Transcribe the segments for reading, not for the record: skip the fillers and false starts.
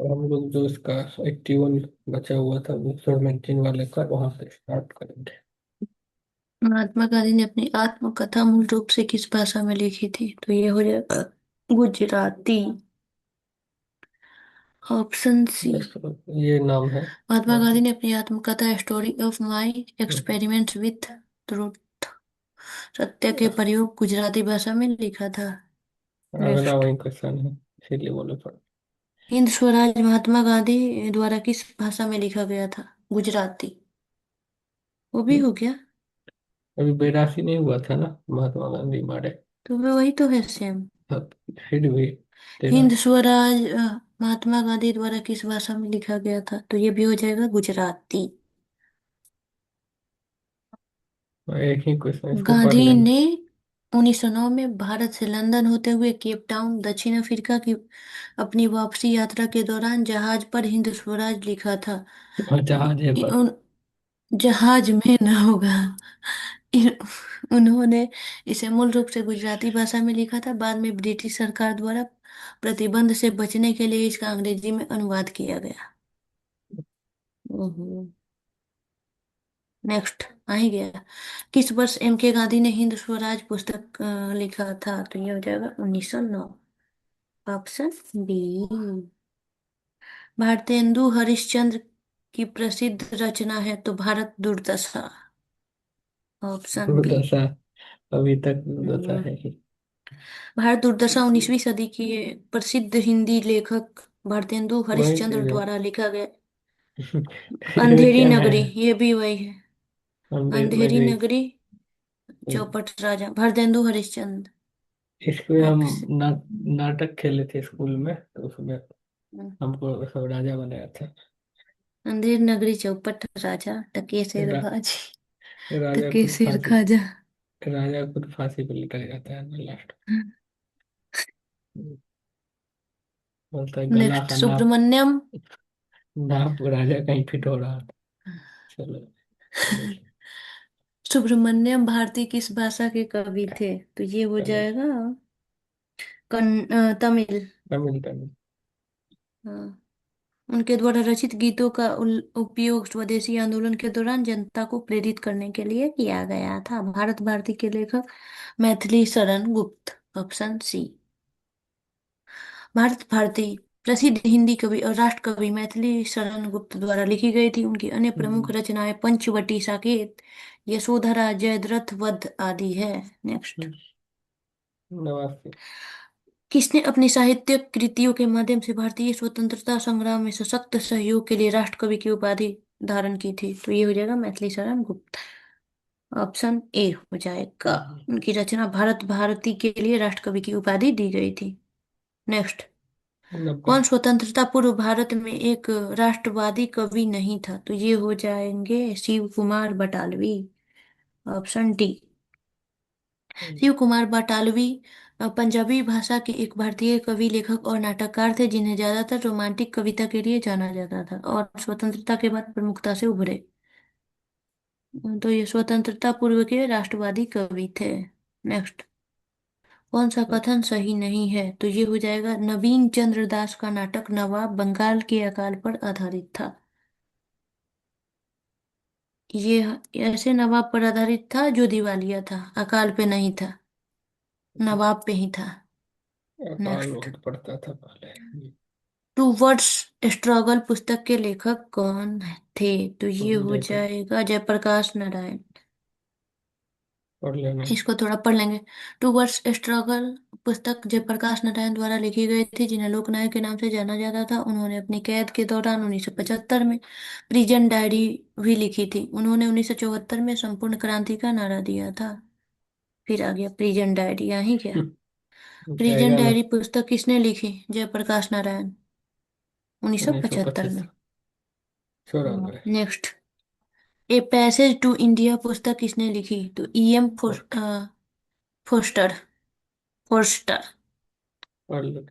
और हम लोग जो इसका 81 बचा हुआ था मिक्सर मैगजीन वाले का, वहां से स्टार्ट करेंगे। महात्मा गांधी ने अपनी आत्मकथा मूल रूप से किस भाषा में लिखी थी? तो ये हो जाएगा गुजराती। Option C. बस ये नाम है। महात्मा और गांधी ने अपनी आत्मकथा story of my experiments with truth, सत्य के प्रयोग, गुजराती भाषा में लिखा था। अगला नेक्स्ट। वही क्वेश्चन है, इसीलिए बोले पड़े। हिंद स्वराज महात्मा गांधी द्वारा किस भाषा में लिखा गया था? गुजराती। वो भी हो गया। अभी 82 नहीं हुआ था ना, महात्मा गांधी मारे। तो वो वही तो है, सेम। अब फिर भी तेरा। हिंद स्वराज महात्मा गांधी द्वारा किस भाषा में लिखा गया था? तो ये भी हो जाएगा गुजराती। एक ही क्वेश्चन, इसको पढ़ गांधी लेना। ने 1909 में भारत से लंदन होते हुए केप टाउन, दक्षिण अफ्रीका की अपनी वापसी यात्रा के दौरान जहाज पर हिंद स्वराज लिखा था। और जहाज है पर। उन जहाज में न होगा। इन- उन्होंने इसे मूल रूप से गुजराती भाषा में लिखा था। बाद में ब्रिटिश सरकार द्वारा प्रतिबंध से बचने के लिए इसका अंग्रेजी में अनुवाद किया गया। ओहो। नेक्स्ट। आ ही गया। किस वर्ष एम के गांधी ने हिंद स्वराज पुस्तक लिखा था? तो ये हो जाएगा 1909। Option B. भारतेंदु हरिश्चंद्र की प्रसिद्ध रचना है तो भारत दुर्दशा। Option B. दुर्दशा। अभी तक दुर्दशा हम्म, है ही। भारत दुर्दशा 19वीं सदी की प्रसिद्ध हिंदी लेखक भारतेंदु वही हरिश्चंद्र चीज है। द्वारा लिखा गया। इसमें अंधेरी क्या है? नगरी, ये भी वही है। अंधेर अंधेरी नगरी। नगरी, चौपट राजा, भारतेंदु हरिश्चंद्र। इसमें हम नेक्स्ट। ना, नाटक खेले थे स्कूल में, तो उसमें हमको सब राजा बनाया था। अंधेर नगरी, चौपट राजा, टके सिर रा, बाजी, राजा टके खुद सिर फांसी। खाजा। राजा खुद फांसी पे लटक जाता है ना लास्ट में। बोलता है गला नेक्स्ट। का नाप। सुब्रमण्यम। नाप राजा कहीं फिट हो रहा था। चलो बोलो। सुब्रमण्यम भारती किस भाषा के कवि थे? तो ये हो तमिल। जाएगा तमिल। तमिल तमिल। हाँ। उनके द्वारा रचित गीतों का उपयोग स्वदेशी आंदोलन के दौरान जनता को प्रेरित करने के लिए किया गया था। भारत भारती के लेखक मैथिली शरण गुप्त। Option C. भारत भारती प्रसिद्ध हिंदी कवि और राष्ट्र कवि मैथिली शरण गुप्त द्वारा लिखी गई थी। उनकी अन्य प्रमुख हम्म, रचनाएं पंचवटी, साकेत, यशोधरा, जयद्रथ वध आदि है। नेक्स्ट। नवासी। किसने अपनी साहित्यिक कृतियों के माध्यम से भारतीय स्वतंत्रता संग्राम में सशक्त सहयोग के लिए राष्ट्र कवि की उपाधि धारण की थी? तो ये हो जाएगा मैथिली शरण गुप्त। ऑप्शन ए हो जाएगा। उनकी रचना भारत भारती के लिए राष्ट्र कवि की उपाधि दी गई थी। नेक्स्ट। 90। कौन स्वतंत्रता पूर्व भारत में एक राष्ट्रवादी कवि नहीं था? तो ये हो जाएंगे शिव कुमार बटालवी। Option D. शिव कुमार बटालवी पंजाबी भाषा के एक भारतीय कवि, लेखक और नाटककार थे जिन्हें ज्यादातर रोमांटिक कविता के लिए जाना जाता था और स्वतंत्रता के बाद प्रमुखता से उभरे। तो ये स्वतंत्रता पूर्व के राष्ट्रवादी कवि थे। नेक्स्ट। कौन सा कथन सही नहीं है? तो ये हो जाएगा नवीन चंद्र दास का नाटक नवाब बंगाल के अकाल पर आधारित था। ये ऐसे नवाब पर आधारित था जो दिवालिया था, अकाल पे नहीं था, नवाब पे ही था। अकाल नेक्स्ट। बहुत पड़ता था पहले। टू वर्ड्स स्ट्रगल पुस्तक के लेखक कौन थे? तो ये हो जयप्रकाश। जाएगा जयप्रकाश नारायण। पढ़ लेना। इसको थोड़ा पढ़ लेंगे। टू वर्ड्स स्ट्रगल पुस्तक जयप्रकाश नारायण द्वारा लिखी गई थी, जिन्हें लोकनायक के नाम से जाना जाता था। उन्होंने अपनी कैद के दौरान 1975 में प्रिजन डायरी भी लिखी थी। उन्होंने 1974 में संपूर्ण क्रांति का नारा दिया था। फिर आ गया प्रिजन डायरी, यहाँ क्या। प्रिजन जाएगा ना। डायरी पुस्तक किसने लिखी? जयप्रकाश नारायण, 1975 में। 1925। 94। Next. A passage to India पुस्तक किसने लिखी? तो E M Forster. Forster. Forster. पढ़ लो।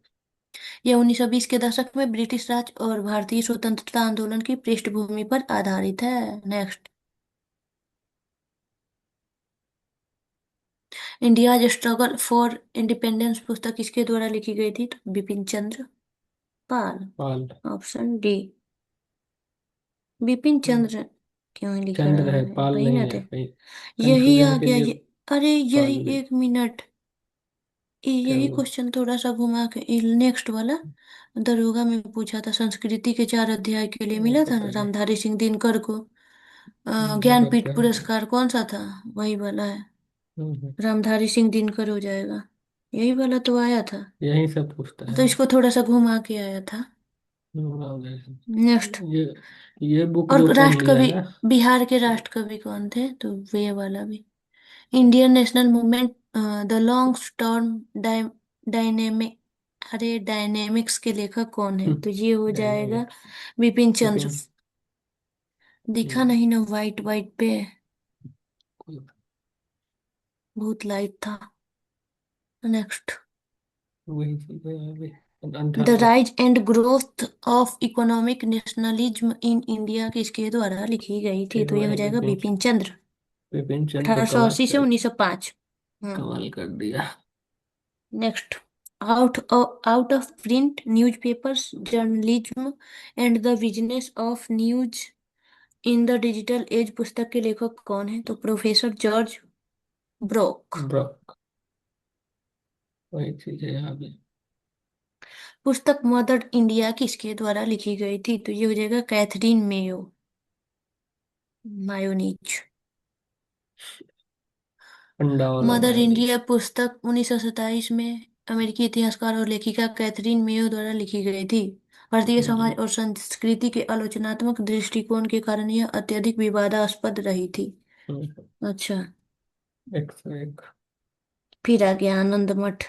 यह 1920 के दशक में ब्रिटिश राज और भारतीय स्वतंत्रता आंदोलन की पृष्ठभूमि पर आधारित है। Next. India struggle for independence पुस्तक किसके द्वारा लिखी गई थी? तो बिपिन चंद्र पाल। पाल। Option D. बिपिन हम्म, चंद्र क्यों लिख चंद्र रहा है, है, पाल वही ना नहीं है थे। कहीं। यही कंफ्यूजन आ के गया लिए ये। अरे यही, पाल भी। एक मिनट। क्या यही हुआ? क्वेश्चन थोड़ा सा घुमा के नेक्स्ट वाला दरोगा में पूछा था, संस्कृति के 4 अध्याय के लिए वो मिला था ना पता नहीं। रामधारी सिंह दिनकर को। मगर ज्ञानपीठ क्या है? पुरस्कार कौन सा था, वही वाला है। हम्म, रामधारी सिंह दिनकर हो जाएगा। यही वाला तो आया था। यही सब पूछता तो है। इसको थोड़ा सा घुमा के आया था। नेक्स्ट। ये ये बुक और जो पढ़ राष्ट्र लिया कवि, ना। बिहार के राष्ट्र कवि कौन थे, तो वे वाला भी। Indian national movement, the long storm dynamic, अरे डायनेमिक्स के लेखक कौन है, तो ये हो जाएगा डायनेमिक्स। बिपिन चंद्र। विपिन। दिखा हम्म, नहीं ना, वाइट वाइट पे बहुत लाइट था। नेक्स्ट। वही चीज है अभी। द अंधा। Rise and growth of economic nationalism in India किसके द्वारा लिखी गई थी, ये तो ये हो वही जाएगा विपिन। बिपिन चंद्र। विपिन चंद्र 1880 से 1905। कमाल कर दिया। Next. Out out of print newspapers journalism and the business of news in the digital age पुस्तक के लेखक कौन है, तो प्रोफेसर जॉर्ज ब्रोक। ब्रॉक। वही चीज है यहाँ भी। पुस्तक मदर इंडिया किसके द्वारा लिखी गई थी, तो ये हो जाएगा कैथरीन मेयो, मायोनीज। अंडा वाला मदर मायोनीज। इंडिया पुस्तक 1927 में अमेरिकी इतिहासकार और लेखिका कैथरीन मेयो द्वारा लिखी गई थी। भारतीय हम्म, समाज और संस्कृति के आलोचनात्मक दृष्टिकोण के कारण यह अत्यधिक विवादास्पद रही थी। हम्म, अच्छा। 101। फिर आ गया आनंद मठ।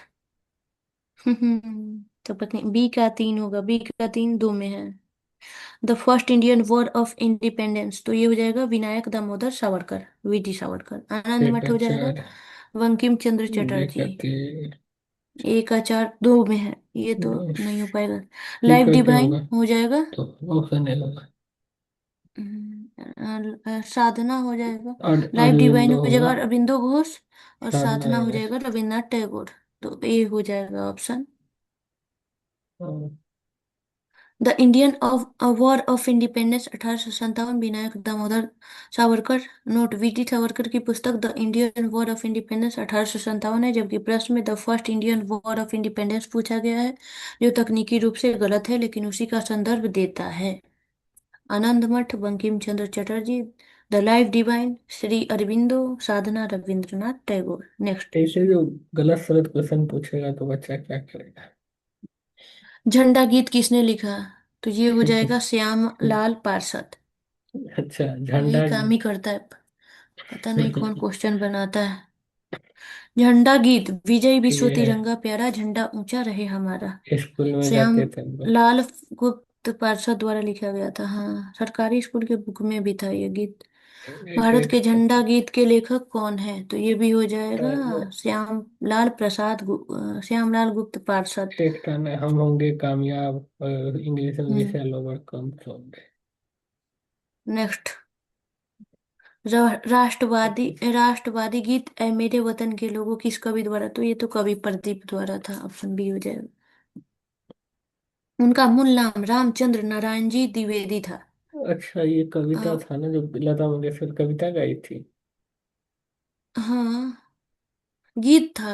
तो पत्नी बी का 3 होगा, बी का 3 दो में है। The first Indian war of independence, तो ये हो जाएगा विनायक दामोदर सावरकर, वीटी सावरकर। आनंद मठ बेटा हो जाएगा 4। बंकिम चंद्र बेटा चटर्जी। 3। एक का 4 दो में है, ये तो नहीं हो पाएगा। लाइफ ठीक है, क्या होगा? डिवाइन हो जाएगा। तो ऑप्शन ए होगा। साधना हो जाएगा। और लाइफ डिवाइन अरविंदो हो जाएगा होगा। अरविंदो घोष। और साधना साधना हो है। जाएगा रविन्द्रनाथ टैगोर। तो ए हो जाएगा ऑप्शन। हाँ, the Indian of war of independence 1857, Vinayak Damodar Savarkar. Note, VT Savarkar की पुस्तक the Indian war of independence 1857 है, जबकि प्रश्न में the first Indian war of independence पूछा गया है, जो तकनीकी रूप से गलत है लेकिन उसी का संदर्भ देता है। Anand Math Bankim Chandra Chatterjee. The life divine Shri Aurobindo. Sadhana Rabindranath Tagore. Next. ऐसे जो गलत सलत क्वेश्चन पूछेगा तो बच्चा क्या करेगा? झंडा गीत किसने लिखा, तो ये हो जाएगा श्याम लाल पार्षद। अच्छा, यही झंडा। काम ही करता है, पता नहीं कौन क्वेश्चन बनाता है। झंडा गीत, विजय विश्व ये है, तिरंगा प्यारा झंडा ऊंचा रहे हमारा। स्कूल में श्याम गाते थे हम लोग। लाल गुप्त पार्षद द्वारा लिखा गया था, हाँ सरकारी स्कूल के बुक में भी था ये गीत। एक भारत एक के झंडा गीत के लेखक कौन है, तो ये भी हो जाएगा टाइम। श्याम लाल गुप्त पार्षद। एक टाइम हम होंगे कामयाब, इंग्लिश में हम्म। मिसाइल ओवर कम सॉन्ग। नेक्स्ट। राष्ट्रवादी राष्ट्रवादी गीत ऐ मेरे वतन के लोगों किस कवि द्वारा, तो ये तो कवि प्रदीप द्वारा था, ऑप्शन बी हो जाएगा। उनका मूल नाम रामचंद्र नारायण जी द्विवेदी था। अच्छा, ये कविता अ, था ना जो लता मंगेशकर कविता गाई थी। हाँ गीत था,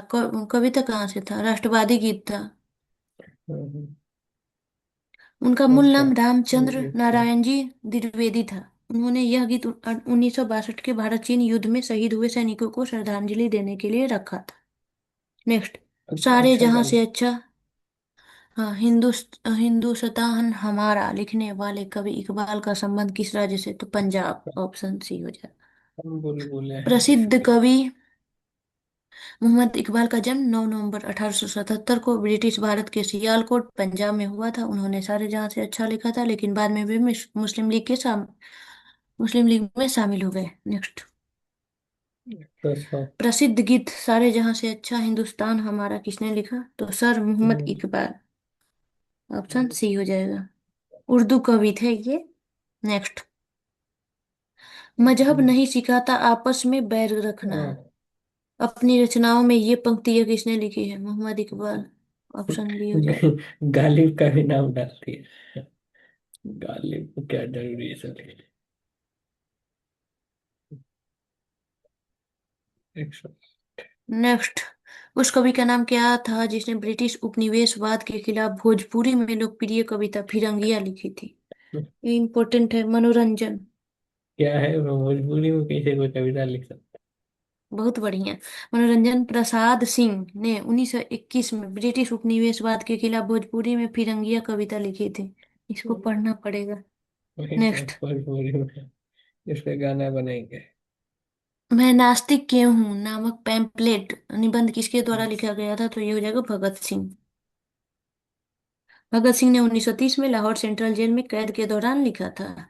कविता कहाँ से था, राष्ट्रवादी गीत था। हम्म, उनका मूल अच्छा, नाम वो रामचंद्र गीत था। नारायण जी द्विवेदी था। उन्होंने यह गीत 1962 के भारत चीन युद्ध में शहीद हुए सैनिकों को श्रद्धांजलि देने के लिए रखा था। नेक्स्ट। सारे अच्छा जहां गाना। से अच्छा। हाँ, हिंदुस्तान हमारा लिखने वाले कवि इकबाल का संबंध किस राज्य से, तो पंजाब, ऑप्शन सी हो जाए। हम बुलबुलें हैं प्रसिद्ध इसके। कवि मोहम्मद इकबाल का जन्म 9 नवंबर 1877 को ब्रिटिश भारत के सियालकोट पंजाब में हुआ था। उन्होंने सारे जहां से अच्छा लिखा था, लेकिन बाद में वे मुस्लिम लीग में शामिल हो गए। नेक्स्ट। तो सौ। प्रसिद्ध गीत सारे जहां से अच्छा हिंदुस्तान हमारा किसने लिखा, तो सर मोहम्मद हम्म, इकबाल, ऑप्शन सी हो जाएगा। उर्दू कवि थे ये। नेक्स्ट। मजहब नहीं सिखाता आपस में बैर रखना, हाँ, अपनी रचनाओं में ये पंक्तियां किसने लिखी है, मोहम्मद इकबाल। ऑप्शन बी हो जाए। गालिब का भी नाम डालती है। गालिब को क्या जरूरी है सर? 100। नेक्स्ट, उस कवि का नाम क्या था जिसने ब्रिटिश उपनिवेशवाद के खिलाफ भोजपुरी में लोकप्रिय कविता फिरंगिया लिखी थी? ये इम्पोर्टेंट है, मनोरंजन। क्या है वो, भोजपुरी में कैसे कोई कविता लिख सकता बहुत बढ़िया। मनोरंजन प्रसाद सिंह ने 1921 में ब्रिटिश उपनिवेशवाद के खिलाफ भोजपुरी में फिरंगिया कविता लिखी थी। इसको है? पढ़ना पड़ेगा। वही तो नेक्स्ट, भोजपुरी में इस पे गाना बनेंगे। मैं नास्तिक क्यों हूँ नामक पैम्पलेट निबंध किसके द्वारा लिखा गया था? तो ये हो जाएगा भगत सिंह। भगत सिंह ने 1930 में लाहौर सेंट्रल जेल में कैद के दौरान लिखा था।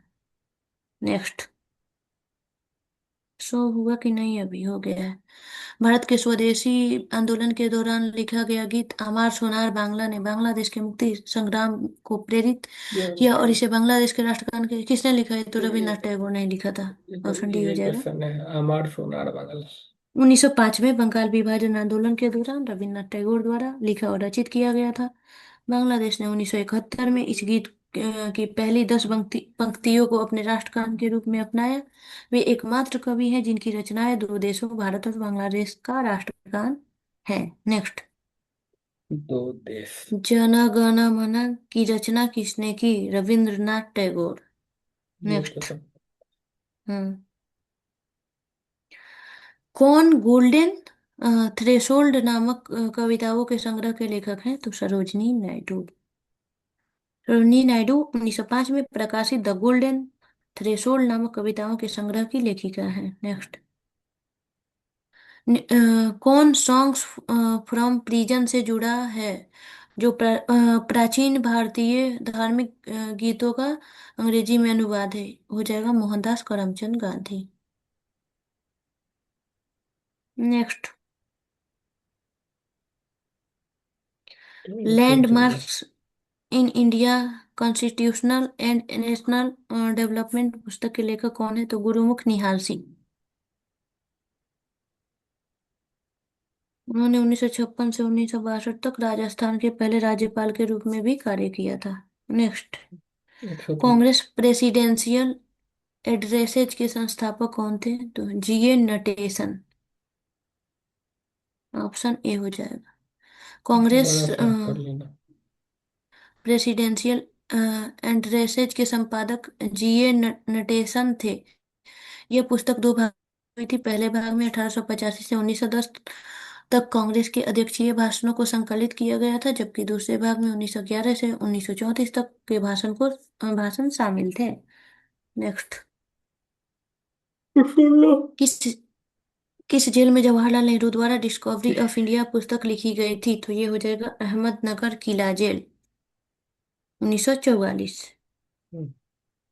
नेक्स्ट, शो हुआ कि नहीं? अभी हो गया है। भारत के स्वदेशी आंदोलन के दौरान लिखा गया गीत अमार सोनार बांग्ला ने बांग्लादेश के मुक्ति संग्राम को प्रेरित किया और इसे बांग्लादेश के राष्ट्रगान किसने लिखा है? तो रविन्द्रनाथ टैगोर ने लिखा था। ऑप्शन डी हो ये जाएगा। क्वेश्चन है, अमर सोनार बांग्ला। 1905 में बंगाल विभाजन आंदोलन के दौरान रविन्द्रनाथ टैगोर द्वारा लिखा और रचित किया गया था। बांग्लादेश ने 1971 में इस गीत की पहली 10 पंक्तियों को अपने राष्ट्रगान के रूप में अपनाया। वे एकमात्र कवि हैं जिनकी रचनाएं दो देशों भारत और बांग्लादेश का राष्ट्रगान है। नेक्स्ट, दो देश। जन गण मन की रचना किसने की? रविंद्रनाथ टैगोर। ये तो नेक्स्ट, सब। हम्म कौन गोल्डन थ्रेशोल्ड नामक कविताओं के संग्रह के लेखक हैं? तो सरोजनी नायडू। सरोजनी नायडू 1905 में प्रकाशित द गोल्डन थ्रेशोल्ड नामक कविताओं के संग्रह की लेखिका हैं। नेक्स्ट, कौन सॉन्ग्स फ्रॉम प्रिजन से जुड़ा है जो प्राचीन भारतीय धार्मिक गीतों का अंग्रेजी में अनुवाद है? हो जाएगा मोहनदास करमचंद गांधी। नेक्स्ट, तो ये सोच लिया। Landmarks in India constitutional and national development पुस्तक के लेखक कौन है? तो गुरुमुख निहाल सिंह। उन्होंने 1956 से 1962 तक राजस्थान के पहले राज्यपाल के रूप में भी कार्य किया था। नेक्स्ट, 103। कांग्रेस प्रेसिडेंशियल एड्रेसेज के संस्थापक कौन थे? तो जीए नटेशन। ऑप्शन ए हो जाएगा। कांग्रेस दोबारा से पढ़ लेना। प्रेसिडेंशियल एड्रेसेज के संपादक जीए नटेशन थे। यह पुस्तक दो भाग में हुई थी। पहले भाग में 1885 से 1910 तक कांग्रेस के अध्यक्षीय भाषणों को संकलित किया गया था, जबकि दूसरे भाग में 1911 से 1934 तक के भाषण शामिल थे। नेक्स्ट, सुन लो। किस किस जेल में जवाहरलाल नेहरू द्वारा डिस्कवरी ऑफ इंडिया पुस्तक लिखी गई थी? तो ये हो जाएगा अहमदनगर किला jail, 1944।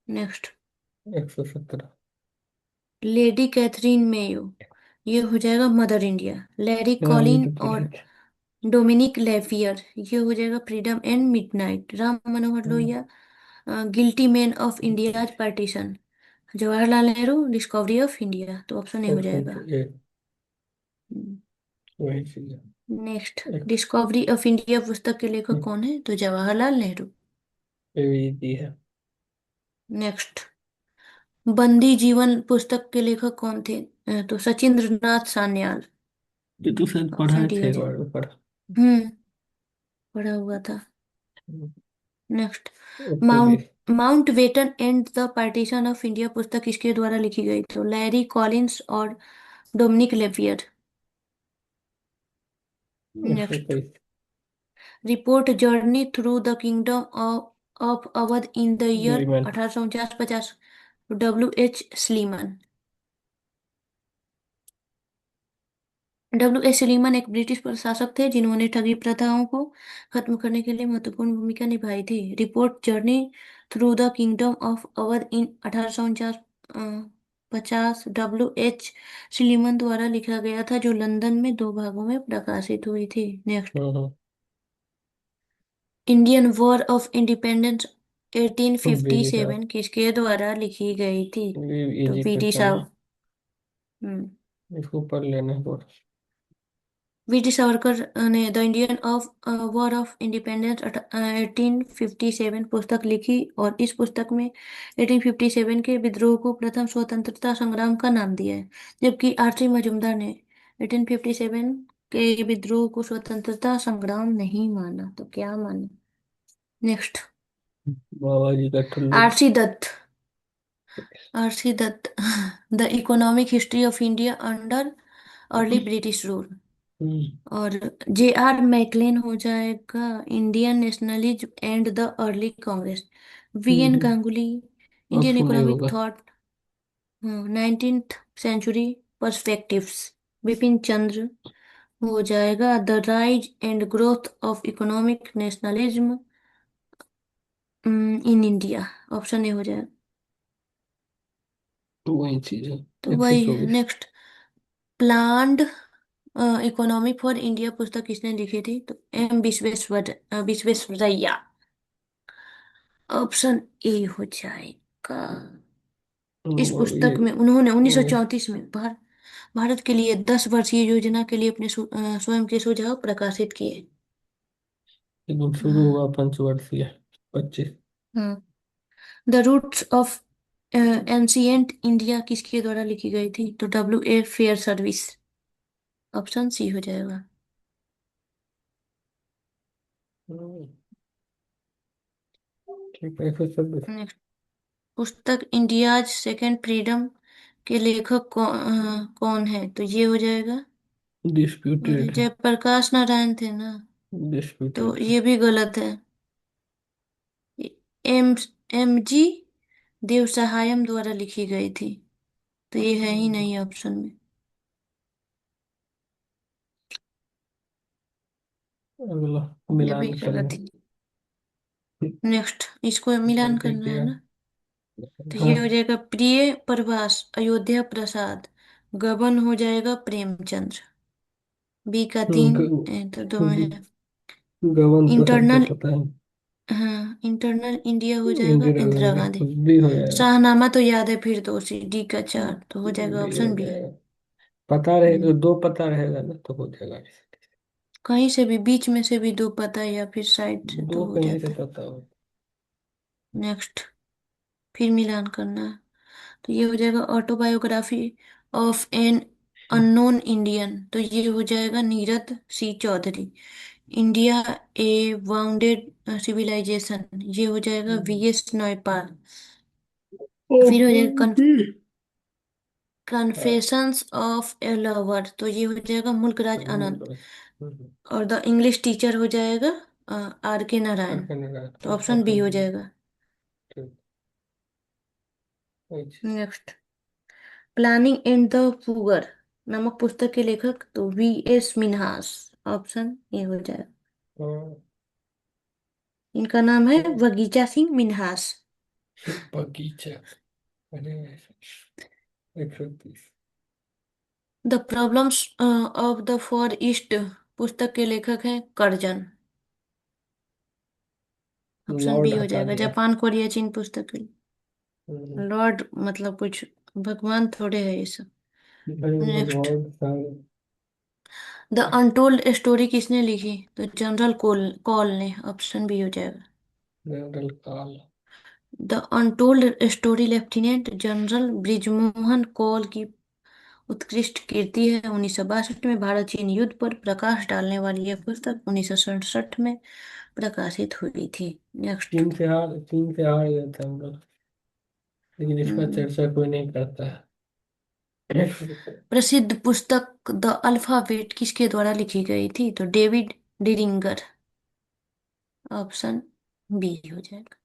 Next, 117। Lady Catherine Mayo, ये हो जाएगा मदर इंडिया। लैरी हाँ ये कॉलिन तो पढ़ा और था। डोमिनिक लेफियर, ये हो जाएगा freedom and midnight. Ram Manohar hmm, Lohia, guilty man of India's partition. Jawaharlal Nehru, discovery of India. तो ऑप्शन ए हो ऑप्शन जाएगा। तो ये वही चीज है। नेक्स्ट, एक डिस्कवरी ऑफ इंडिया पुस्तक के लेखक कौन है? तो जवाहरलाल नेहरू। एबीवीपी है। नेक्स्ट, बंदी जीवन पुस्तक के लेखक कौन थे? तो सचिंद्र नाथ सान्याल। ये तो शायद पढ़ा ऑप्शन है, डी हो थे एक जाए। बार में पढ़ा। हम्म पढ़ा हुआ था। नेक्स्ट, ओके जी। Mountbatten and the partition of India पुस्तक किसके द्वारा लिखी गई? तो लैरी कॉलिंस और Dominique Lapierre. Next, 123। Report journey through the kingdom of Awadh in the year लीमन। 1849-50। W H Sleeman. W H Sleeman एक ब्रिटिश प्रशासक थे जिन्होंने ठगी प्रथाओं को खत्म करने के लिए महत्वपूर्ण भूमिका निभाई थी। Report journey through the kingdom of Awadh in 1849-50 W H Sleeman द्वारा लिखा गया था, जो लंदन में दो भागों में प्रकाशित हुई थी। Next, hmm. Indian war of independence V D साहब। 1857 किसके द्वारा लिखी गई थी? ये तो इजी वीडी क्वेश्चन है। साहब। हम्म इसको पढ़ लेना है पूरा। वीर सावरकर ने the Indian of war of independence 1857 पुस्तक लिखी और इस पुस्तक में 1857 के विद्रोह को प्रथम स्वतंत्रता संग्राम का नाम दिया है, जबकि आरसी मजूमदार ने 1857 के विद्रोह को स्वतंत्रता संग्राम नहीं माना। तो क्या माना? नेक्स्ट। बाबा जी का ठुल्लू। R C Dutt. R C Dutt the economic history of India under early British rule. हम्म, और जे आर मैकलेन हो जाएगा Indian nationalism and the early Congress. V N हम्म, Ganguli Indian option A economic होगा। Thought 19th century perspectives. Bipin Chandra हो जाएगा the rise and growth of economic nationalism in India. Option A हो जाएगा। तो वही चीज है। तो एक सौ वही है। चौबीस next. Planned economy for India पुस्तक किसने लिखी थी? तो एम विश्वेश्वरैया। ऑप्शन ए हो जाएगा। इस ये पुस्तक में उन्होंने वो 1934 में भारत के लिए 10 वर्षीय योजना के लिए अपने स्वयं के सुझाव प्रकाशित किए। एकदम शुरू हुआ पंचवर्षीय 25। The roots of ancient India किसके द्वारा लिखी गई थी? तो W.A. Fair service. Option C हो जाएगा। ठीक है 126। नेक्स्ट। पुस्तक इंडियाज सेकेंड फ्रीडम के लेखक कौन है? तो ये हो जाएगा। अरे डिस्प्यूटेड है। जयप्रकाश नारायण थे ना। तो डिस्प्यूटेड है। ये भी गलत है। एम एम जी देवसहायम द्वारा लिखी गई थी। तो ये है ही नहीं ऑप्शन में। अगला ये भी मिलान करना। गलत ही। नेक्स्ट। इसको मिलान करना है प्रतिक्रिया। ना। तो ये हो हाँ। जाएगा प्रिय प्रभास अयोध्या प्रसाद। गबन हो जाएगा प्रेमचंद्र। बी का 3 ग- तो दो में है। गबन तो सबको इंटरनल। पता है। हाँ, इंटरनल इंडिया हो जाएगा इंदिरा इंदिरा गांधी गांधी। कुछ भी हो जाएगा। शाहनामा तो याद है फिर दोषी। डी का 4 तो हो जाएगा भी हो ऑप्शन बी। जाएगा। पता रहेगा, दो पता रहेगा ना तो हो जाएगा। कहीं से भी बीच में से भी दो पता या फिर साइड से तो दो हो कहीं से जाता है। पता हो। नेक्स्ट। फिर मिलान करना है। तो ये हो जाएगा autobiography of an unknown Indian. तो ये हो जाएगा नीरद सी चौधरी। इंडिया ए वाउंडेड सिविलाइजेशन। ये हो जाएगा V.S. नौपाल। फिर हो जाएगा कन्फेशंस ऑफ ए लवर। तो ये हो जाएगा मुल्कराज आनंद। और द इंग्लिश टीचर हो जाएगा R.K. नारायण। तो ऑप्शन बी ऑप्शन हो बी। जाएगा। ठीक। वही चीज। नेक्स्ट। प्लानिंग इन द फूगर नामक पुस्तक के लेखक तो V.S. मिन्हास। ऑप्शन ए हो जाएगा। हाँ, इनका नाम है बगीचा सिंह मिन्हास। बगीचा। अरे 130। The problems of the for east पुस्तक के लेखक हैं कर्जन। ऑप्शन बी लॉर्ड हो हटा जाएगा। दिया। जापान कोरिया चीन पुस्तक के। हम्म, लॉर्ड मतलब कुछ भगवान थोड़े है ये सब। भाई नेक्स्ट। भगवान सारे। द अनटोल्ड स्टोरी किसने लिखी? तो जनरल कॉल ने। ऑप्शन बी हो जाएगा। जनरल काल। The untold story lieutenant general Brijmohan call की उत्कृष्ट कीर्ति है। 1962 में भारत चीन युद्ध पर प्रकाश डालने वाली यह पुस्तक 1967 में प्रकाशित हुई थी। नेक्स्ट। चीन से हार गया था हम लोग। लेकिन इसका चर्चा कोई नहीं करता है। प्रसिद्ध पुस्तक द अल्फाबेट किसके द्वारा लिखी गई थी? तो डेविड डिरिंगर। ऑप्शन बी हो जाएगा।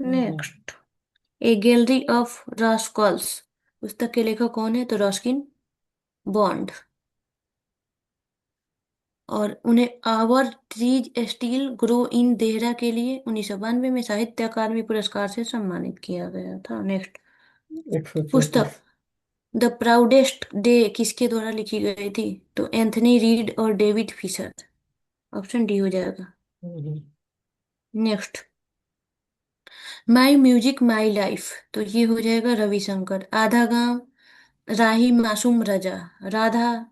Next. A gallery of Rascals पुस्तक के लेखक कौन है? तो रस्किन बॉन्ड। और उन्हें our trees still grow in Dehra के लिए 1992 में साहित्य अकादमी पुरस्कार से सम्मानित किया गया था। नेक्स्ट। 134। पुस्तक द प्राउडेस्ट डे किसके द्वारा लिखी गई थी? तो एंथनी रीड और डेविड फिशर। ऑप्शन डी हो जाएगा। Next. My music my life. तो ये हो जाएगा रविशंकर। आधा गांव राही मासूम रजा। राधा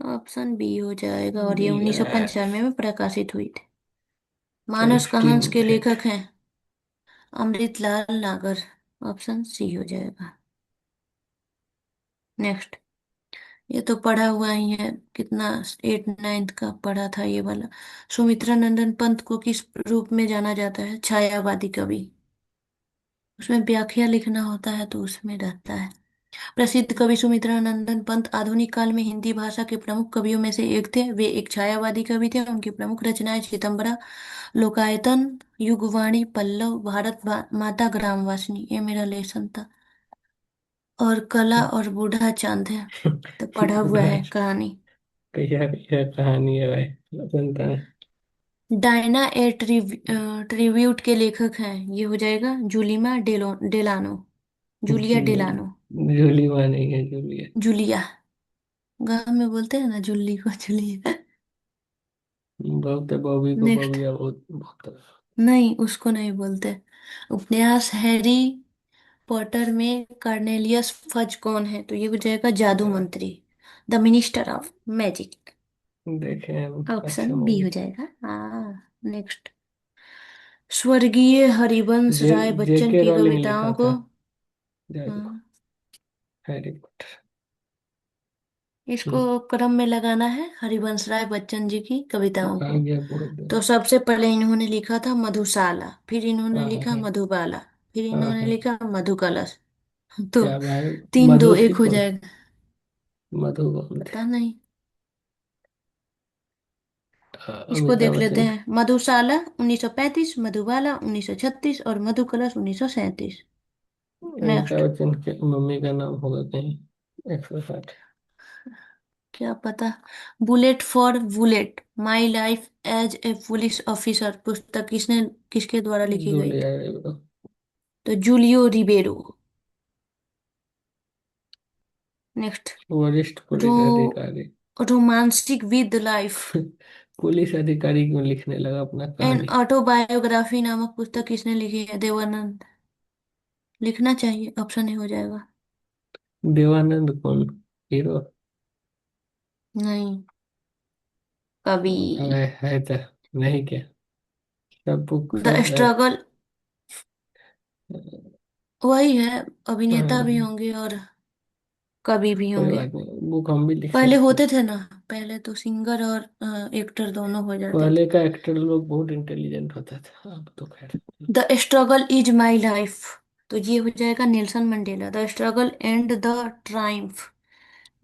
ऑप्शन बी हो जाएगा, और ये बी 1995 में प्रकाशित हुई थी। मानस का हंस के एस्टीमेटेड। लेखक हैं अमृतलाल नागर। ऑप्शन सी हो जाएगा। नेक्स्ट। ये तो पढ़ा हुआ ही है, कितना, 8 9 का पढ़ा था ये वाला। सुमित्रा नंदन पंत को किस रूप में जाना जाता है? छायावादी कवि। उसमें व्याख्या लिखना होता है तो उसमें रहता है। प्रसिद्ध कवि सुमित्रा नंदन पंत आधुनिक काल में हिंदी भाषा के प्रमुख कवियों में से एक थे। वे एक छायावादी कवि थे। उनकी प्रमुख रचनाएं चितंबरा, लोकायतन, युगवाणी, पल्लव, माता, ग्रामवासिनी, ये मेरा लेसन था, और कला और बूढ़ा चांद है। तो पढ़ा हुआ बूढ़ा है कहानी। कहिया कहिया कहानी है भाई, लगता है। डायना ए ट्रिब्यूट के लेखक हैं, ये हो जाएगा Delano, Julia Jully, Delano. Jully वहाँ नहीं है, जूली है। जूलिया, गाँव में बोलते हैं ना जूली को जूलिया। बहुत है, बॉबी को नेक्स्ट। बॉबिया, बहुत बहुत। नहीं, उसको नहीं बोलते। उपन्यास हैरी पॉटर में कार्नेलियस फज कौन है? तो ये हो जाएगा जादू मंत्री, द मिनिस्टर ऑफ मैजिक। देखे हैं हम, अच्छा ऑप्शन बी मूवी। हो जाएगा। हाँ। नेक्स्ट। स्वर्गीय हरिवंश राय बच्चन जेके की रॉलिंग लिखा कविताओं को। था जादू, हाँ, हैरी पॉटर। इसको क्रम में लगाना है, हरिवंश राय बच्चन जी की कविताओं आ को। गया पूरा दिन। तो सबसे पहले इन्होंने लिखा था मधुशाला, फिर इन्होंने हाँ लिखा हाँ मधुबाला, फिर हाँ इन्होंने हाँ। लिखा मधुकलश। तो क्या भाई, 3 2 1 हो मधुसीपुर, जाएगा। मधुबन थे। पता नहीं। इसको अमिताभ देख लेते बच्चन। हैं। मधुशाला 1935, मधुबाला 1936 और मधुकलश 1937। नेक्स्ट। अमिताभ बच्चन के मम्मी का नाम होगा कहीं 160। क्या पता। Bullet for bullet, my life as a police officer पुस्तक किसके द्वारा लिखी गई जूलिया थी? रिबेरो, तो जूलियो रिबेरो। नेक्स्ट। वरिष्ठ रो पुलिस अधिकारी। रोमांसिक विद लाइफ पुलिस अधिकारी क्यों लिखने लगा अपना एन कहानी? ऑटोबायोग्राफी नामक पुस्तक किसने लिखी है? देवानंद। लिखना चाहिए, ऑप्शन ए हो जाएगा। देवानंद कौन, हीरो? नहीं, कवि। अरे है तो, नहीं क्या, सब बुक द सब है। स्ट्रगल, वही है। अभिनेता भी हाँ, होंगे और कवि भी कोई होंगे। बात नहीं, बुक हम भी लिख पहले सकते हैं। होते थे ना, पहले तो सिंगर और एक्टर दोनों हो जाते थे। पहले का एक्टर लोग बहुत इंटेलिजेंट होता था, अब तो खैर। The struggle is my life, तो ये हो जाएगा Nelson Mandela. The struggle and the triumph,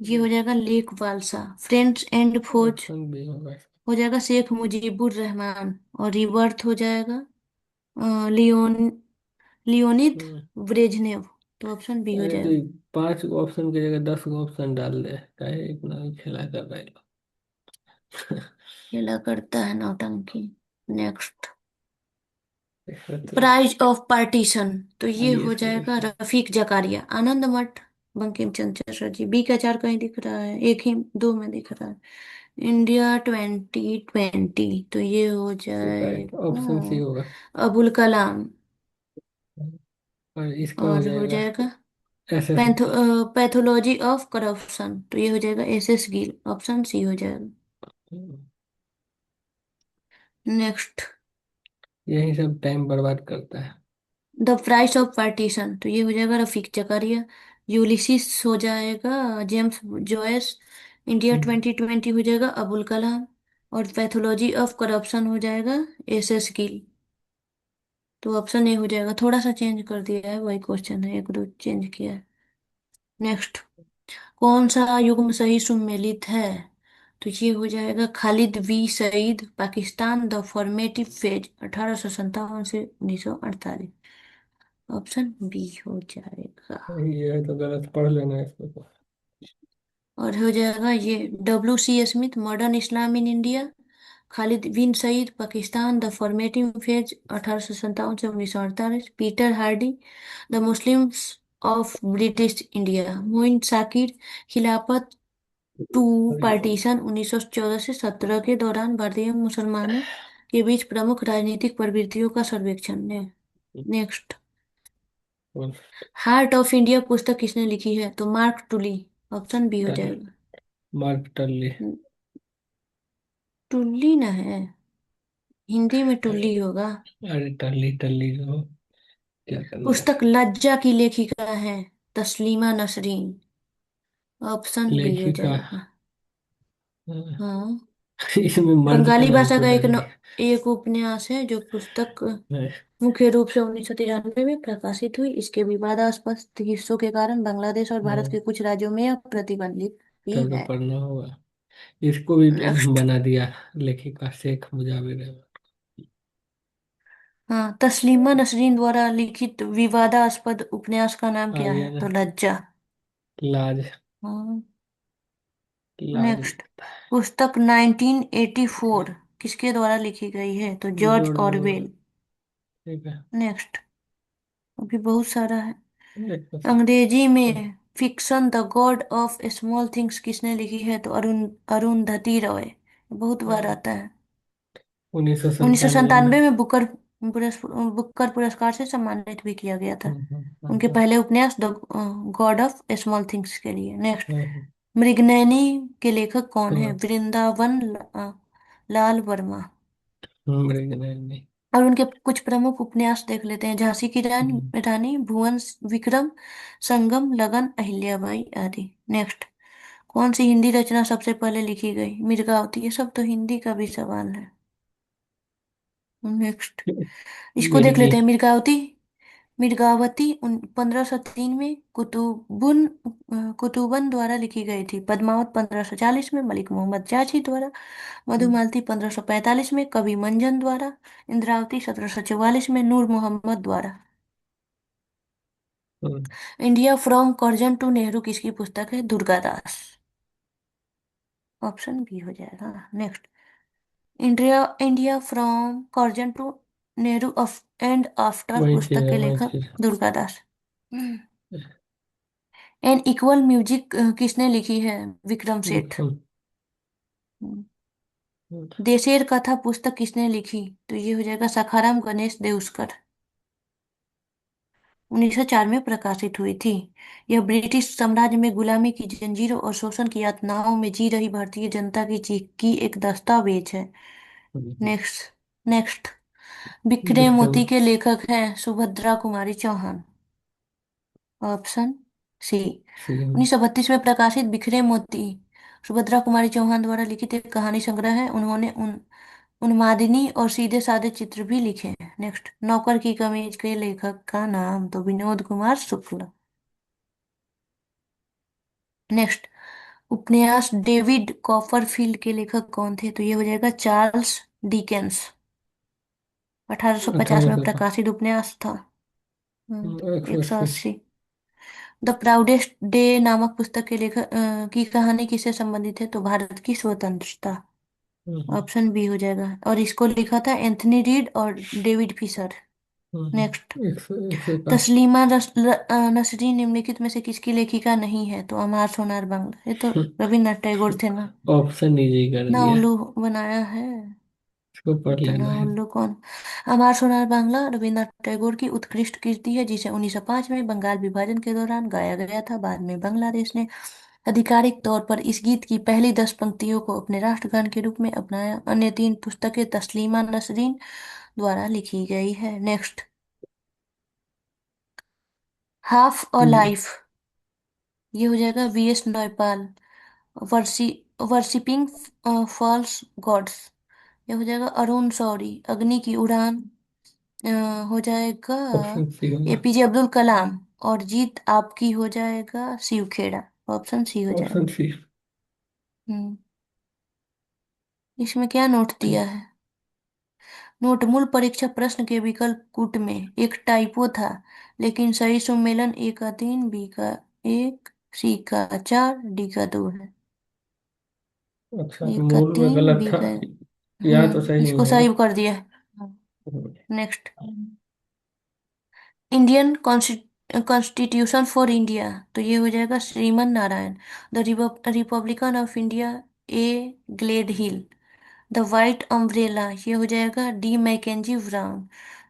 ये हो जाएगा Lech Walesa. Friends and foes option B होगा। हो जाएगा शेख मुजीबुर रहमान। और रिवर्थ हो जाएगा लियोन लियोनिद हम्म। ब्रेजनेव। तो ऑप्शन बी हो अरे तो जाएगा। 5 ऑप्शन की जगह 10 ऑप्शन डाल दे, काहे इतना भी खेला कर रहे हो? खेला करता है नौटंकी। नेक्स्ट। देखो तो, प्राइज ऑफ पार्टीशन, तो ये ये हो सही जाएगा है। रफीक जकारिया, आनंद मठ, बंकिम चंद्र चटर्जी। बी का 4 कहीं दिख रहा है, एक ही 2 में दिख रहा है। इंडिया 2020, तो ये हो करेक्ट, ऑप्शन सी जाएगा होगा। अबुल कलाम। और इसका हो और हो जाएगा जाएगा S S Gill. Pathology of corruption, तो ये हो जाएगा S S Gill. Option C हो जाएगा। नेक्स्ट। यही सब टाइम बर्बाद करता है। द प्राइस ऑफ पार्टीशन, तो ये हो जाएगा रफीक जकारिया। यूलिसिस हो जाएगा जेम्स जॉयस। इंडिया हम्म, 2020 हो जाएगा अबुल कलाम। और पैथोलॉजी ऑफ करप्शन हो जाएगा एस एस गिल। तो ऑप्शन ए हो जाएगा। थोड़ा सा चेंज कर दिया है, वही क्वेश्चन है, एक दो चेंज किया है। नेक्स्ट। कौन सा युग्म सही सुमेलित है? तो ये हो जाएगा Khalid B Sayeed, Pakistan, the formative phase, 1857 से 1948। ऑप्शन बी हो जाएगा। ये है तो गलत, पढ़ लेना इसको तो। और हो जाएगा ये W C Smith, modern Islam in India, Khalid bin Sayeed, Pakistan, the formative phase, 1857 से 1948। Peter Hardy, the Muslims of British India, Moin Shakir, Khilafat to अरे बाबा, पार्टीशन 1914 से 17 के दौरान भारतीय मुसलमानों के बीच प्रमुख राजनीतिक प्रवृत्तियों का सर्वेक्षण ने। नेक्स्ट। हार्ट ऑफ इंडिया पुस्तक किसने लिखी है? तो मार्क टुली। ऑप्शन बी हो करेक्ट, जाएगा। मार्क टल्ली। टुल्ली न है, हिंदी में अरे, टुल्ली होगा। अरे टल्ली टल्ली जो क्या करना है। पुस्तक लज्जा की लेखिका है तस्लीमा नसरीन। ऑप्शन बी हो लेखिका। जाएगा। हाँ, हाँ। इसमें मर्द का बंगाली नाम भाषा क्यों का डाल दिया एक उपन्यास है जो पुस्तक है? मुख्य रूप से 1993 में प्रकाशित हुई। इसके विवादास्पद हिस्सों के कारण बांग्लादेश और भारत हाँ, के कुछ राज्यों में यह प्रतिबंधित भी तब तो है। पढ़ना होगा। इसको भी नेक्स्ट। बना दिया लेखिका शेख मुजाबिर रहमान। हाँ, तस्लीमा नसरीन द्वारा लिखित विवादास्पद उपन्यास का नाम आ क्या गया है? ना। तो लज्जा। लाज। हाँ। लाज नहीं नेक्स्ट। पता है। पुस्तक 1984 किसके द्वारा लिखी गई है? तो जॉर्ज जॉर्ज ऑरवेल। ऑरवेल। ठीक है। नेक्स्ट। अभी बहुत सारा है। एक बस। अंग्रेजी में fiction the God of small things किसने लिखी है? तो अरुंधति रॉय। बहुत बार आता है। 1997 में। 1997 में बुकर पुरस्कार से सम्मानित भी किया गया था उनके हम्म। पहले उपन्यास the God of small things के लिए। नेक्स्ट। हम्म। मृगनयनी के लेखक कौन है? हाँ, वृंदावन लाल वर्मा। मृगनयनी। और उनके कुछ प्रमुख उपन्यास देख लेते हैं। झांसी की हम्म। रानी, भुवन विक्रम, संगम, लगन, अहिल्याबाई आदि। नेक्स्ट। कौन सी हिंदी रचना सबसे पहले लिखी गई? मिर्गावती। ये सब तो हिंदी का भी सवाल है। नेक्स्ट। इसको देख मिर्गी। लेते हैं। मिर्गावती। मिर्गावती 1503 में कुतुबन द्वारा लिखी गई थी। पद्मावत 1540 में मलिक मोहम्मद जाची द्वारा। हम्म। मधुमालती 1545 में कवि मंजन द्वारा। इंद्रावती 1744 में नूर मोहम्मद द्वारा। हम्म। India from Curzon to Nehru किसकी पुस्तक है? दुर्गादास। ऑप्शन बी हो जाएगा। Next. India India from Curzon to Nehru and after वही चीज पुस्तक है, के वही लेखक चीज। दुर्गादास। एन इक्वल म्यूजिक किसने लिखी है? विक्रम सेठ। विक्रम। देशेर कथा पुस्तक किसने लिखी? तो ये हो जाएगा सखाराम गणेश देउस्कर। 1904 में प्रकाशित हुई थी। यह ब्रिटिश साम्राज्य में गुलामी की जंजीरों और शोषण की यातनाओं में जी रही भारतीय जनता की चीख की एक दस्तावेज है। नेक्स्ट। नेक्स्ट। बिखरे विक्रम। मोती के लेखक हैं सुभद्रा कुमारी चौहान। Option C. सिंह। 1932 में प्रकाशित बिखरे मोती सुभद्रा कुमारी चौहान द्वारा लिखित एक कहानी संग्रह है। उन्होंने उन्मादिनी और सीधे साधे चित्र भी लिखे हैं। नेक्स्ट। नौकर की कमीज के लेखक का नाम? तो विनोद कुमार शुक्ल। नेक्स्ट। उपन्यास डेविड कॉपरफील्ड के लेखक कौन थे? तो ये हो जाएगा चार्ल्स डिकेंस। 1850 अठारह में सौ का। प्रकाशित उपन्यास था। 180। 180। द प्राउडेस्ट डे नामक पुस्तक के लेखक की कहानी किससे संबंधित है? तो भारत की स्वतंत्रता। ऑप्शन बी हो जाएगा। और इसको लिखा था एंथनी रीड और डेविड फिशर। नेक्स्ट। 100 का। तस्लीमा नसरीन निम्नलिखित में से किसकी लेखिका नहीं है? तो अमार सोनार बांग्ला। ये तो रविन्द्रनाथ टैगोर थे ना। ऑप्शन इजी कर ना दिया। उल्लू बनाया है। इसको पढ़ इतना लेना है। उल्लू कौन? अमार सोनार बांग्ला रविन्द्रनाथ टैगोर की उत्कृष्ट कृति है जिसे 1905 में बंगाल विभाजन के दौरान गाया गया था। बाद में बांग्लादेश ने आधिकारिक तौर पर इस गीत की पहली 10 पंक्तियों को अपने राष्ट्रगान के रूप में अपनाया। अन्य 3 पुस्तकें तस्लीमा नसरीन द्वारा लिखी गई है। Next. Half a hmm. Life. ये हो जाएगा वीएस नौपाल। वर्सी वर्शिपिंग फॉल्स गॉड्स। ये हो जाएगा अरुण शौरी। अग्नि की उड़ान अ, हो जाएगा ऑप्शन सी होगा। एपीजे अब्दुल कलाम। और जीत आपकी हो जाएगा शिव खेड़ा। ऑप्शन सी हो ऑप्शन जाएगा। सी। हम्म। इसमें क्या नोट दिया है? नोट। मूल परीक्षा प्रश्न के विकल्प कूट में एक टाइपो था, लेकिन सही सम्मेलन ए का 3, बी का 1, सी का 4, डी का 2 है। अच्छा, ए का मूल में 3, गलत बी था। का। या तो सही नहीं इसको होगा। सही कर दिया है। हम्म। Next. Indian constitution for India. तो ये हो जाएगा Shriman Narayan. The republican of India A Gledhill. The white umbrella. ये हो जाएगा D Mackenzie Brown.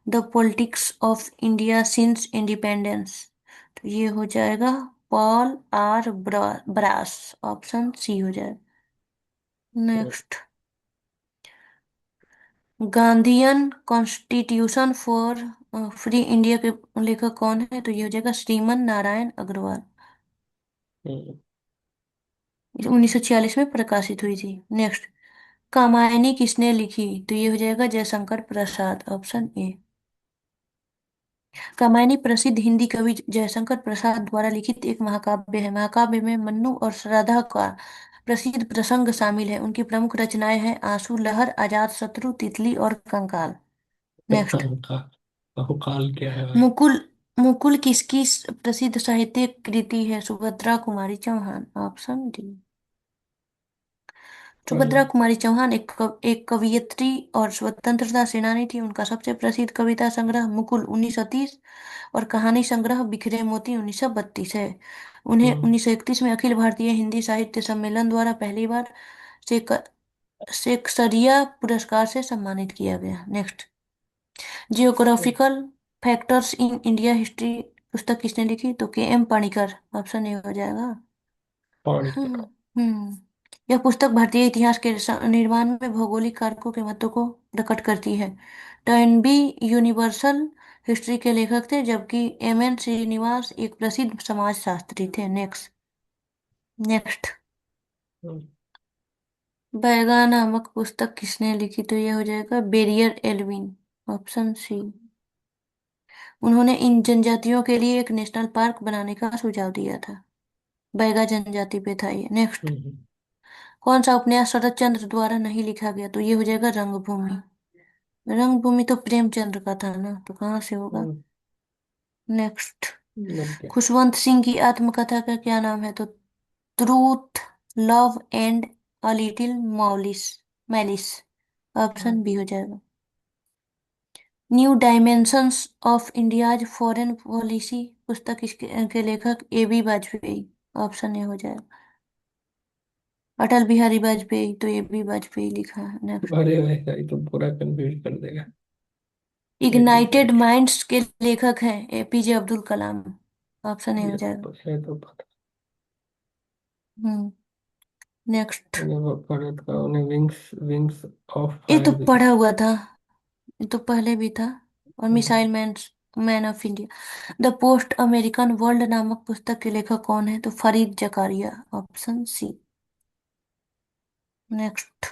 The politics of India since independence. तो ये हो जाएगा Paul R Brass, option C हो जाए। Next, Gandhian constitution for free India के लेखक कौन है? तो ये हो जाएगा श्रीमन नारायण अग्रवाल। हम्म, 1946 में प्रकाशित हुई थी। नेक्स्ट, कामायनी किसने लिखी? तो ये हो जाएगा जयशंकर प्रसाद, ऑप्शन ए। कामायनी प्रसिद्ध हिंदी कवि जयशंकर प्रसाद द्वारा लिखित एक महाकाव्य है। महाकाव्य में मन्नू और श्रद्धा का प्रसिद्ध प्रसंग शामिल है। उनकी प्रमुख रचनाएं हैं आंसू लहर, अजात शत्रु, तितली और कंकाल। नेक्स्ट, का बहुकाल क्या है भाई? मुकुल मुकुल किसकी प्रसिद्ध साहित्यिक कृति है? Subhadra Kumari Chauhan, option D. सुभद्रा बढ़िया। कुमारी चौहान एक कवयित्री और स्वतंत्रता सेनानी थी। उनका सबसे प्रसिद्ध कविता संग्रह मुकुल 1930 और कहानी संग्रह बिखरे मोती 1932 है। उन्हें हम्म, 1931 में अखिल भारतीय हिंदी साहित्य सम्मेलन द्वारा पहली बार शेक शेक्सपियर पुरस्कार से सम्मानित किया गया। Next, geographical factors in India history पुस्तक किसने लिखी? तो के एम पणिकर, ऑप्शन ए हो जाएगा। पानी हम्म का। हम्म। यह पुस्तक भारतीय इतिहास के निर्माण में भौगोलिक कारकों के महत्व को प्रकट करती है। टर्नबी यूनिवर्सल हिस्ट्री के लेखक थे, जबकि एम एन श्रीनिवास एक प्रसिद्ध समाजशास्त्री थे। नेक्स्ट, नेक्स्ट, हम्म, बैगा नामक पुस्तक किसने लिखी? तो यह हो जाएगा बेरियर एल्विन, ऑप्शन सी। उन्होंने इन जनजातियों के लिए एक नेशनल पार्क बनाने का सुझाव दिया था। बैगा जनजाति पे था ये। नेक्स्ट, हम्म, कौन सा उपन्यास शरत चंद्र द्वारा नहीं लिखा गया? तो ये हो जाएगा रंगभूमि। रंगभूमि तो प्रेमचंद्र का था ना, तो कहाँ से होगा? हम्म, नेक्स्ट, नब्बे। खुशवंत सिंह की आत्मकथा का क्या नाम है? तो truth, love and a little malice malice, option B हो जाएगा। New dimensions of India's foreign policy पुस्तक इसके के लेखक A B Vajpayee, option A हो जाएगा। अटल बिहारी वाजपेयी, तो ए बी वाजपेयी लिखा है। नेक्स्ट, अरे भाई ये तो पूरा कंफ्यूज कर देगा। AB ignited Vajpayee. माइंड्स के लेखक हैं APJ Abdul Kalam, option A हो जाएगा। ये तो पता। हम्म। नेक्स्ट, उन्हें भारत का उन्हें विंग्स विंग्स ऑफ ये तो फायर भी पढ़ा कहते हुआ था, ये तो पहले भी था। और हैं। Missile man man of India the post American world नामक पुस्तक के लेखक कौन है? तो Fareed Zakaria, option C. Next,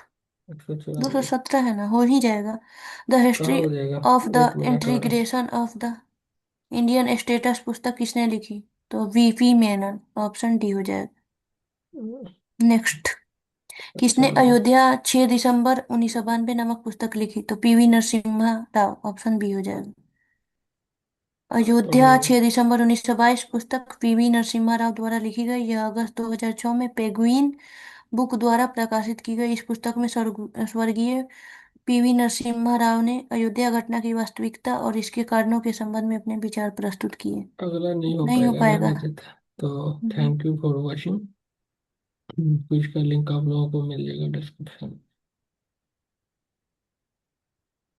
194। 217 है ना, हो ही जाएगा। द कहाँ हिस्ट्री हो जाएगा? ऑफ द 1 मिनट और है। Integration of the Indian status पुस्तक किसने लिखी? तो वीपी मेनन, ऑप्शन डी हो जाएगा। नेक्स्ट, किसने 95। अयोध्या 6 दिसंबर 1992 नामक पुस्तक लिखी? तो P V Narasimha Rao, option B हो जाएगा। अयोध्या हम्म, 6 दिसंबर 1922 पुस्तक पीवी नरसिम्हा राव द्वारा लिखी गई। यह अगस्त 2006 में पेंगुइन बुक द्वारा प्रकाशित की गई। इस पुस्तक में स्वर्गीय पीवी नरसिम्हा राव ने अयोध्या घटना की वास्तविकता और इसके कारणों के संबंध में अपने विचार प्रस्तुत किए। अगला नहीं हो नहीं हो पाएगा ना पाएगा। अभिजीत। तो हम्म, thank you for watching. Quiz का लिंक आप लोगों को मिल जाएगा डिस्क्रिप्शन।